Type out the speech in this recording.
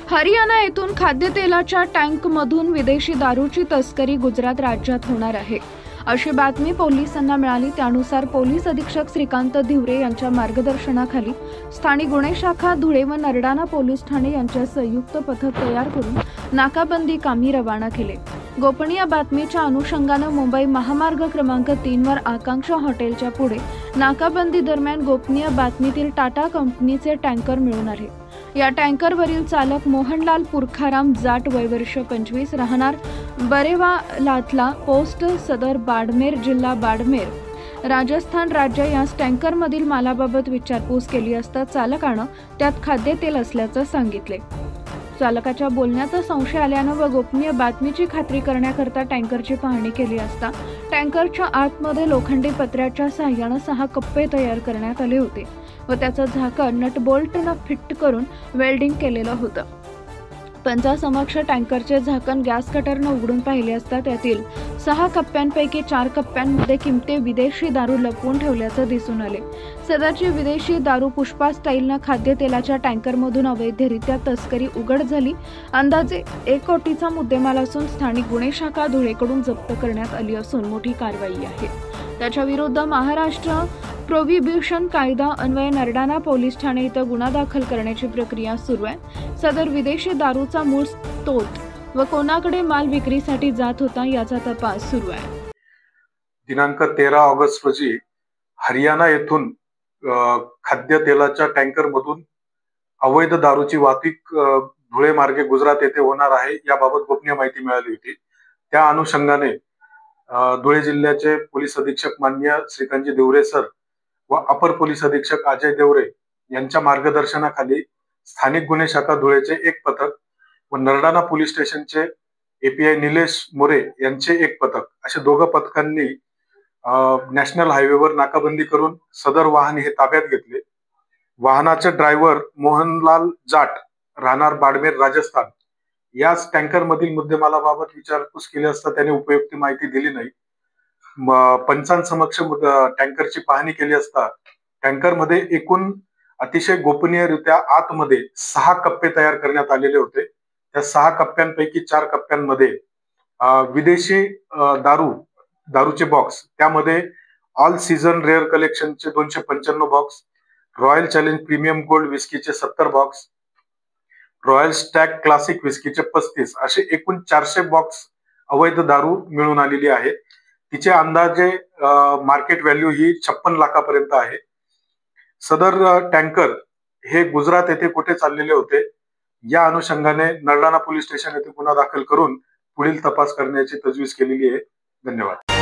हरियाणा येथून खाद्यतेलाच्या टँकमधून विदेशी दारूची तस्करी गुजरात राज्यात होणार आहे, अशी बातमी पोलिसांना मिळाली। त्यानुसार पोलीस अधीक्षक श्रीकांत धिवरे यांच्या मार्गदर्शनाखाली स्थानिक गुन्हे शाखा धुळे व नरडाणा पोलीस ठाणे यांच्या संयुक्त पथक तयार करून नाकाबंदी कामी रवाना केले। गोपनीय बातमीच्या अनुषंगाने मुंबई महामार्ग क्रमांक 3 वर आकांक्षा हॉटेलच्या पुढे नाकाबंदी दरम्यान गोपनीय बातमीतील टाटा कंपनीचे टँकर मिळून आले। या टँकरवरील चालक मोहनलाल पुरखाराम जाट, वय वर्ष 25, राहणार बरेवालातला, पोस्ट सदर, बाडमेर, जिल्हा बाडमेर, राजस्थान राज्य यास टँकरमधील मालाबाबत विचारपूस केली असता चालकानं त्यात खाद्यतेल असल्याचं सांगितले। चालकाच्या बोलण्याचा संशय आल्यानं व गोपनीय बातमीची खात्री करण्याकरता टँकरची पाहणी केली असता टँकरच्या आतमध्ये लोखंडी पत्र्याच्या सहाय्याने 6 कप्पे तयार करण्यात आले होते व त्याचं झाकण नट बोल्टनं फिट करून वेल्डिंग केलेलं होतं। पंचासमक्ष टँकरचे झाकण गॅस कटरनं उघडून पाहिले असता त्यातील 6 कप्प्यांपैकी 4 कप्प्यांमध्ये किमती विदेशी दारू लपवून ठेवल्याचं दिसून आले। सदरची विदेशी दारू पुष्पा स्टाईलनं खाद्यतेलाच्या टँकरमधून अवैधरित्या तस्करी उघड झाली। अंदाजे 1 कोटीचा मुद्देमाल असून स्थानिक गुन्हे शाखा धुळेकडून जप्त करण्यात आली असून मोठी कारवाई आहे। त्याच्या विरुद्ध महाराष्ट्र प्रोहिबिशन कायदा अन्वये नरडाणा पोलीस ठाणे इथं गुन्हा दाखल करण्याची प्रक्रिया सुरू आहे। सदर विदेशी दारूचा मूळ स्रोत व कोणाकडे माल विक्रीसाठी जात होता याचा तपास सुरू आहे। दिनांक 13 ऑगस्ट रोजी हरियाणा येथून खाद्यतेलाच्या टँकरमधून अवैध दारूची वाहतूक धुळे मार्गे गुजरात येथे होणार आहे याबाबत गोपनीय माहिती मिळाली होती। त्या अनुषंगाने धुळे जिल्ह्याचे पोलीस अधीक्षक माननीय श्रीकांतजी धिवरे सर व अपर पोलीस अधीक्षक अजय देवरे यांच्या मार्गदर्शनाखाली स्थानिक गुन्हे शाखा धुळेचे एक पथक व नरडाणा पोलीस स्टेशनचे एपीआय निलेश मोरे यांचे एक पथक असे दोघं पथकांनी नॅशनल हायवेवर नाकाबंदी करून सदर वाहन हे ताब्यात घेतले। वाहनाचे ड्रायव्हर मोहनलाल जाट, राहणार बाडमेर, राजस्थान, याच टँकर मधील मुद्देमालाबाबत विचारपूस केली असता त्याने उपयुक्त माहिती दिली नाही। पंचांसमक्ष टँकरची पाहणी केली असता टँकरमध्ये एकूण अतिशय गोपनीयरित्या आतमध्ये 6 कप्पे तयार करण्यात आलेले होते। त्या 6 कप्प्यांपैकी 4 कप्प्यांमध्ये विदेशी दारूचे बॉक्स, त्यामध्ये ऑल सीझन रेअर कलेक्शनचे 295 box, Royal Challenge Premium Gold विस्कीचे 70 बॉक्स, रॉयल स्टॅग क्लासिक विस्कीचे 35 असे एकूण 400 बॉक्स अवैध दारू मिळून आलेली आहे। तिचे अंदाजे मार्केट व्हॅल्यू ही 56 लाखापर्यंत आहे। सदर टँकर हे गुजरात येथे कुठे चाललेले होते या अनुषंगाने नरडाणा पोलीस स्टेशन येथे गुन्हा दाखल करून पुढील तपास करण्याची तजवीज केलेली आहे। धन्यवाद।